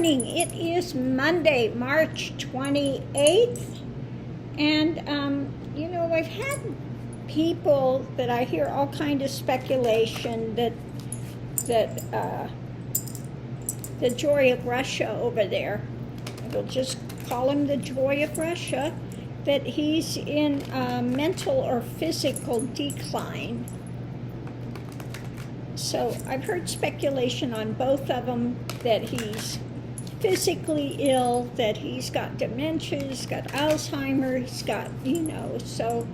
morning. It is Monday, March 28th. And, I've had people that I hear all kind of speculation that the joy of Russia over there, we'll just call him the joy of Russia, that he's in mental or physical decline. So I've heard speculation on both of them, that he's physically ill, that he's got dementia, he's got Alzheimer's, he's got, so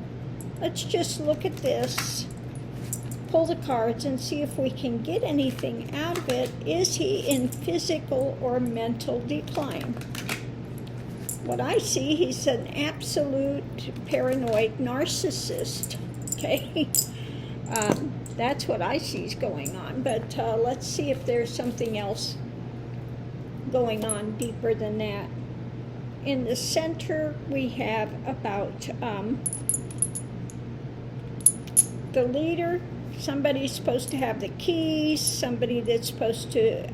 let's just look at this, pull the cards and see if we can get anything out of it. Is he in physical or mental decline? What I see, he's an absolute paranoid narcissist, okay? That's what I see is going on, but let's see if there's something else going on deeper than that. In the center, we have about the leader, somebody's supposed to have the keys, somebody that's supposed to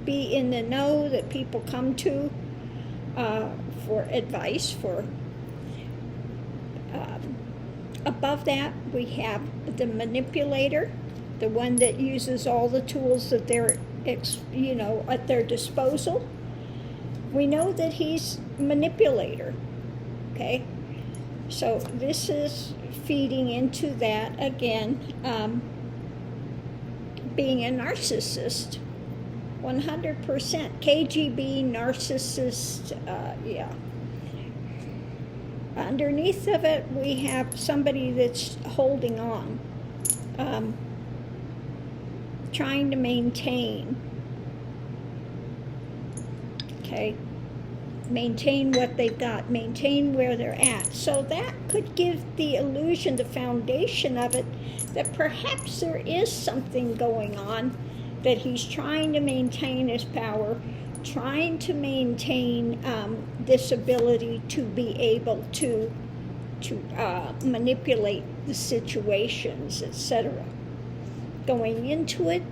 be in the know that people come to for advice, above that, we have the manipulator, the one that uses all the tools that they're, at their disposal. We know that he's a manipulator, okay? So this is feeding into that again, being a narcissist, 100%. KGB narcissist, yeah. Underneath of it, we have somebody that's holding on, trying to maintain, okay? Maintain what they've got, maintain where they're at. So that could give the illusion, the foundation of it, that perhaps there is something going on, that he's trying to maintain his power, trying to maintain this ability to be able to manipulate the situations, etc. Going into it,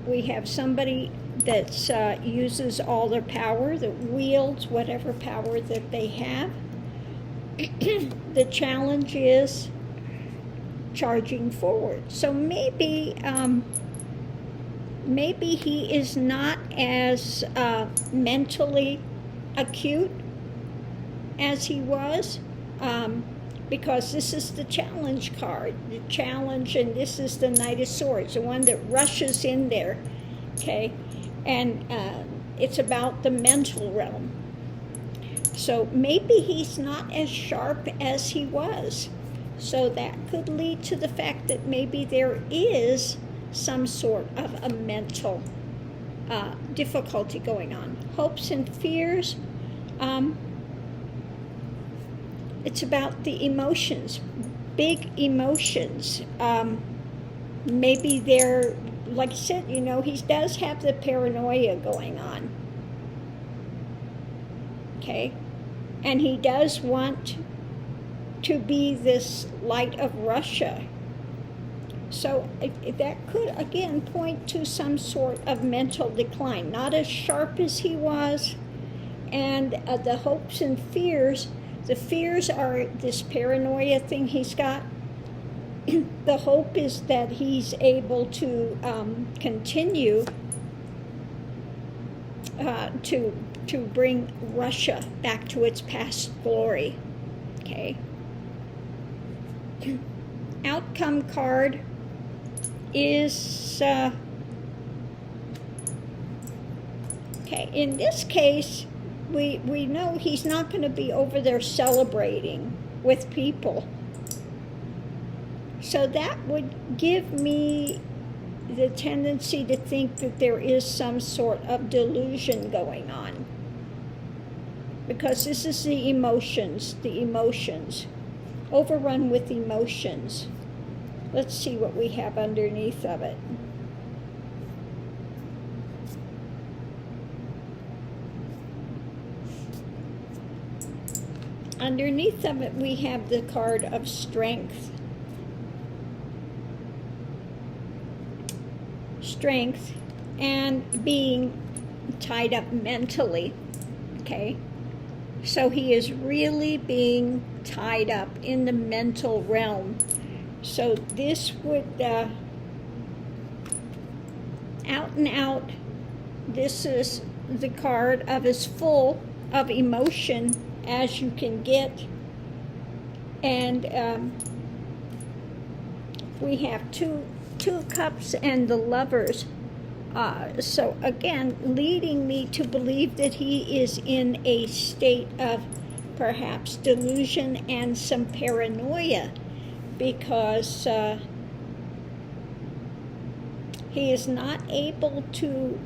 we have somebody that uses all their power, that wields whatever power that they have. The challenge is charging forward. So maybe he is not as mentally acute as he was, because this is the challenge card, the challenge, and this is the Knight of Swords, the one that rushes in there, okay? And it's about the mental realm. So maybe he's not as sharp as he was. So that could lead to the fact that maybe there is some sort of a mental difficulty going on. Hopes and fears, it's about the emotions, big emotions. Maybe they're, like I said, he does have the paranoia going on, okay? And he does want to be this light of Russia. So that could, again, point to some sort of mental decline. Not as sharp as he was. And the hopes and fears, the fears are this paranoia thing he's got. The hope is that he's able to continue to bring Russia back to its past glory. Okay. Outcome card is okay. In this case, we know he's not going to be over there celebrating with people. So that would give me the tendency to think that there is some sort of delusion going on. Because this is the emotions, overrun with emotions. Let's see what we have underneath of it. Underneath of it, we have the card of strength. Strength and being tied up mentally, okay? So he is really being tied up in the mental realm. So this would, out and out, this is the card of as full of emotion as you can get. And we have two cups and the Lovers. So again, leading me to believe that he is in a state of perhaps delusion and some paranoia, because he is not able to,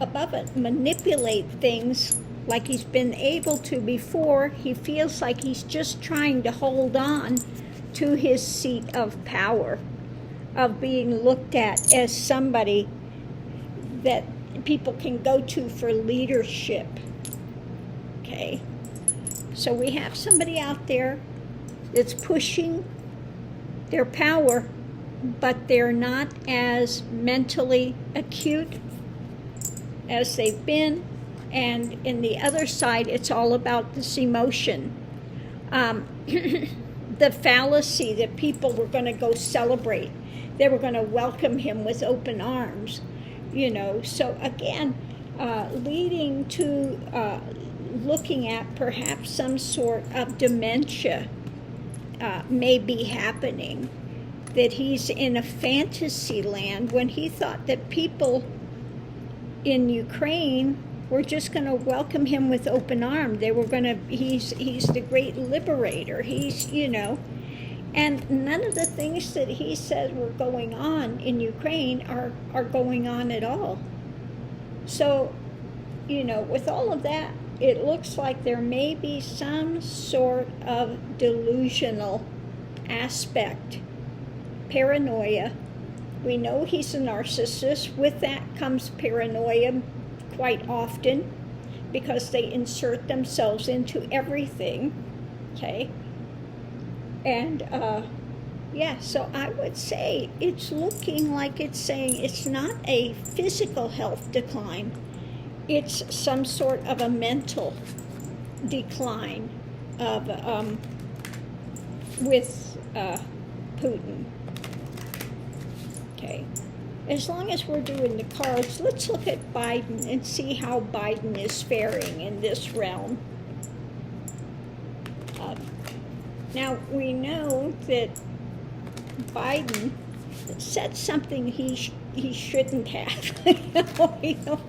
above it, manipulate things like he's been able to before. He feels like he's just trying to hold on to his seat of power, of being looked at as somebody that people can go to for leadership. Okay, so we have somebody out there that's pushing their power, but they're not as mentally acute as they've been. And in the other side, it's all about this emotion. The fallacy that people were going to go celebrate. They were going to welcome him with open arms, you know. So again, leading to looking at perhaps some sort of dementia may be happening, that he's in a fantasy land when he thought that people in Ukraine were just going to welcome him with open arms. They were going to, he's the great liberator. He's, you know, and none of the things that he said were going on in Ukraine are going on at all. So, you know, with all of that, it looks like there may be some sort of delusional aspect, paranoia. We know he's a narcissist. With that comes paranoia quite often, because they insert themselves into everything, okay? And yeah, so I would say it's looking like it's saying it's not a physical health decline, it's some sort of a mental decline of with Putin. Okay. As long as we're doing the cards, let's look at Biden and see how Biden is faring in this realm. Now, we know that Biden said something he shouldn't have. You know?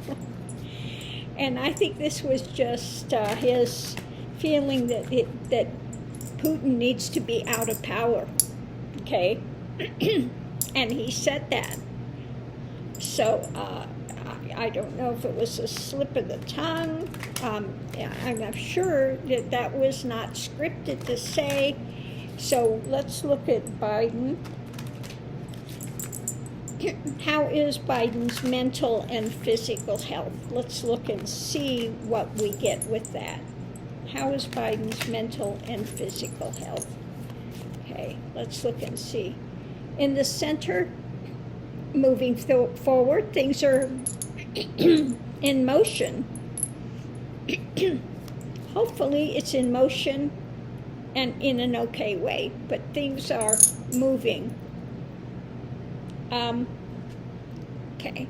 And I think this was just his feeling that Putin needs to be out of power. Okay? And he said that. So I don't know if it was a slip of the tongue. I'm not sure that was not scripted to say. So let's look at Biden. How is Biden's mental and physical health? Let's look and see what we get with that. How is Biden's mental and physical health? Okay, let's look and see. In the center, moving forward, things are in motion. Hopefully it's in motion and in an okay way, but things are moving. Okay.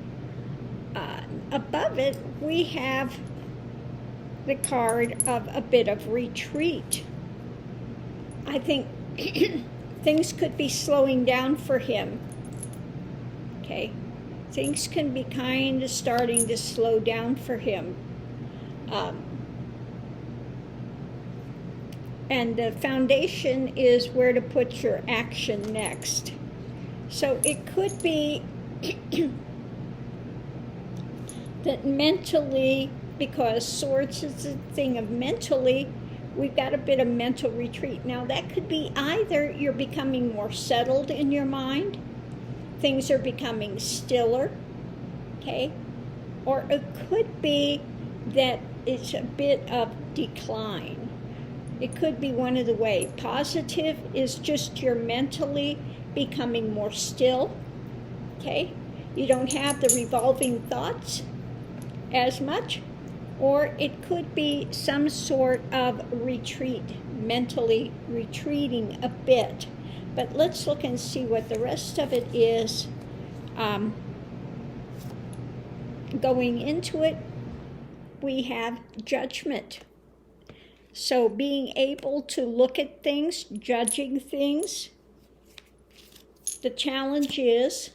Above it, we have the card of a bit of retreat. I think things could be slowing down for him. Okay, things can be kind of starting to slow down for him. And the foundation is where to put your action next. So it could be that mentally, because swords is a thing of mentally, we've got a bit of mental retreat. Now that could be either you're becoming more settled in your mind, things are becoming stiller, okay? Or it could be that it's a bit of decline. It could be one of the way. Positive is just you're mentally becoming more still, okay? You don't have the revolving thoughts. as much, or it could be some sort of retreat, mentally retreating a bit. But let's look and see what the rest of it is. Going into it, we have judgment. So being able to look at things, judging things. The challenge is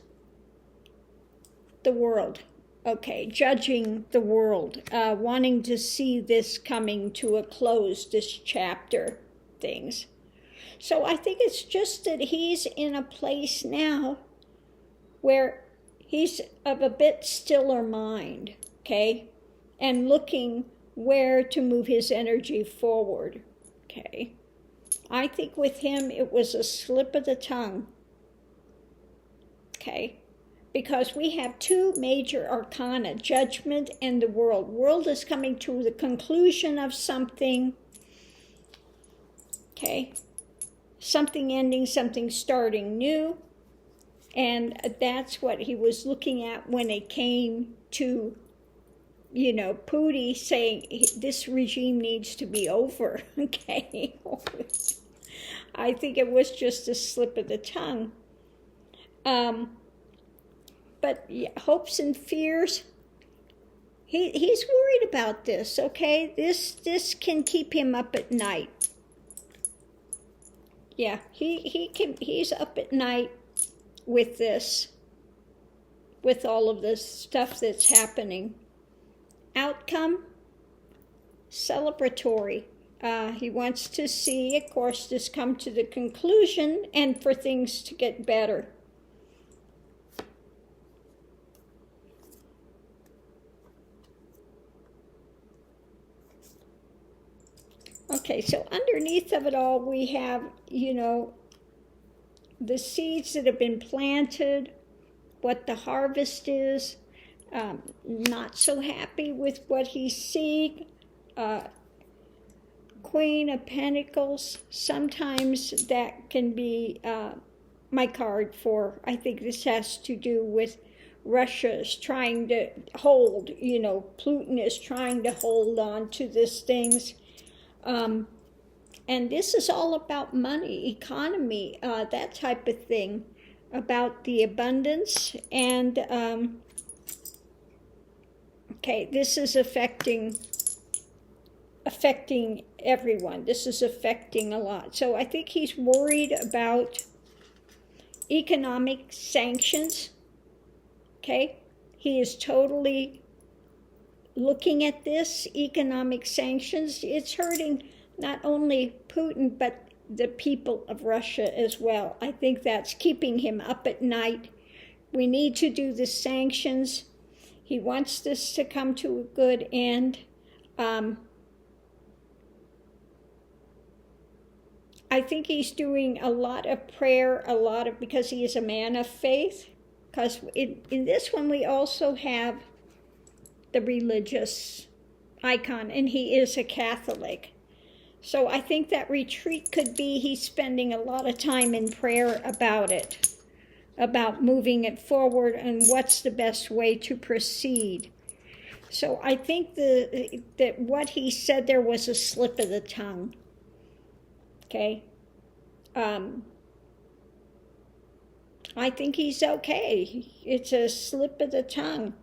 the world. Okay, judging the world, wanting to see this coming to a close, this chapter, things. So I think it's just that he's in a place now where he's of a bit stiller mind, okay, and looking where to move his energy forward, okay. I think with him it was a slip of the tongue, okay, because we have two major arcana, judgment and the world. World is coming to the conclusion of something, okay, something ending, something starting new. And that's what he was looking at when it came to, Putin saying this regime needs to be over, okay? I think it was just a slip of the tongue. But yeah, hopes and fears, he's worried about this, okay? This can keep him up at night. Yeah, he's up at night with this, with all of this stuff that's happening. Outcome, celebratory. He wants to see, of course, this come to the conclusion and for things to get better. Okay, so underneath of it all, we have, the seeds that have been planted, what the harvest is, not so happy with what he's seeing. Queen of Pentacles, sometimes that can be my card for, I think this has to do with Russia's trying to hold, Putin is trying to hold on to these things. And this is all about money, economy, that type of thing, about the abundance. And, okay, this is affecting everyone. This is affecting a lot. So I think he's worried about economic sanctions, okay? He is totally looking at this, economic sanctions. It's hurting not only Putin, but the people of Russia as well. I think that's keeping him up at night. We need to do the sanctions. He wants this to come to a good end. I think he's doing a lot of prayer, because he is a man of faith. Because in this one, we also have the religious icon, and he is a Catholic. So I think that retreat could be he's spending a lot of time in prayer about it, about moving it forward and what's the best way to proceed. So I think that what he said there was a slip of the tongue. Okay. I think he's okay. It's a slip of the tongue.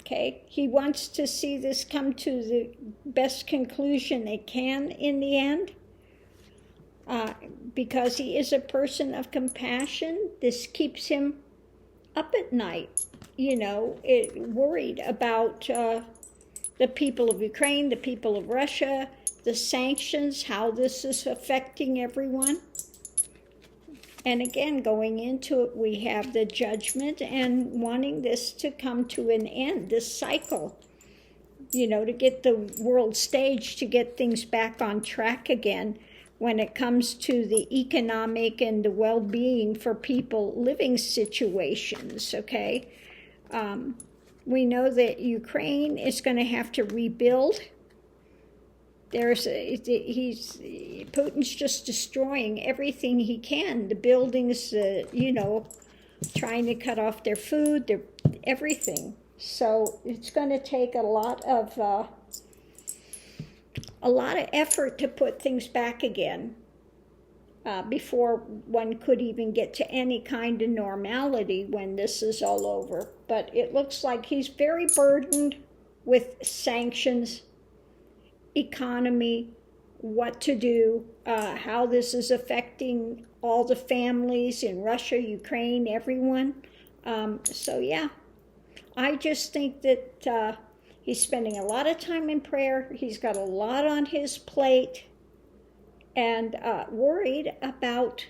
Okay, he wants to see this come to the best conclusion it can in the end, because he is a person of compassion. This keeps him up at night, worried about the people of Ukraine, the people of Russia, the sanctions, how this is affecting everyone. And again, going into it, we have the judgment and wanting this to come to an end, this cycle, to get the world stage, to get things back on track again when it comes to the economic and the well-being for people living situations, okay? We know that Ukraine is going to have to rebuild. Putin's just destroying everything he can. The buildings, trying to cut off their food, everything. So it's going to take a lot of effort to put things back again before one could even get to any kind of normality when this is all over. But it looks like he's very burdened with sanctions, economy, what to do, how this is affecting all the families in Russia, Ukraine, everyone. So yeah, I just think that he's spending a lot of time in prayer. He's got a lot on his plate, and worried about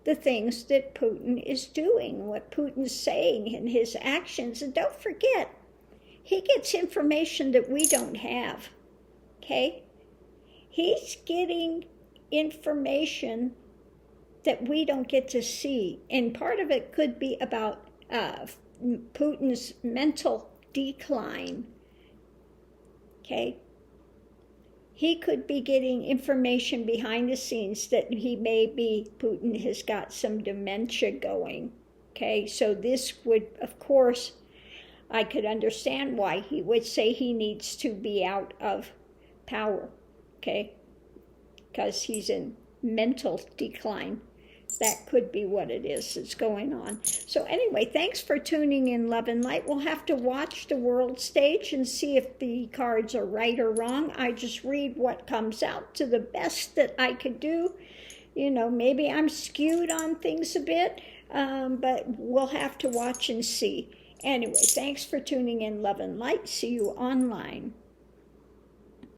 the things that Putin is doing, what Putin's saying and his actions. And don't forget, he gets information that we don't have, okay? He's getting information that we don't get to see. And part of it could be about Putin's mental decline, okay? He could be getting information behind the scenes that Putin has got some dementia going, okay? So this would, of course, I could understand why he would say he needs to be out of power, okay? Because he's in mental decline. That could be what it is that's going on. So anyway, thanks for tuning in, Love and Light. We'll have to watch the world stage and see if the cards are right or wrong. I just read what comes out to the best that I could do. You know, maybe I'm skewed on things a bit, but we'll have to watch and see. Anyway, thanks for tuning in, Love and Light. See you online.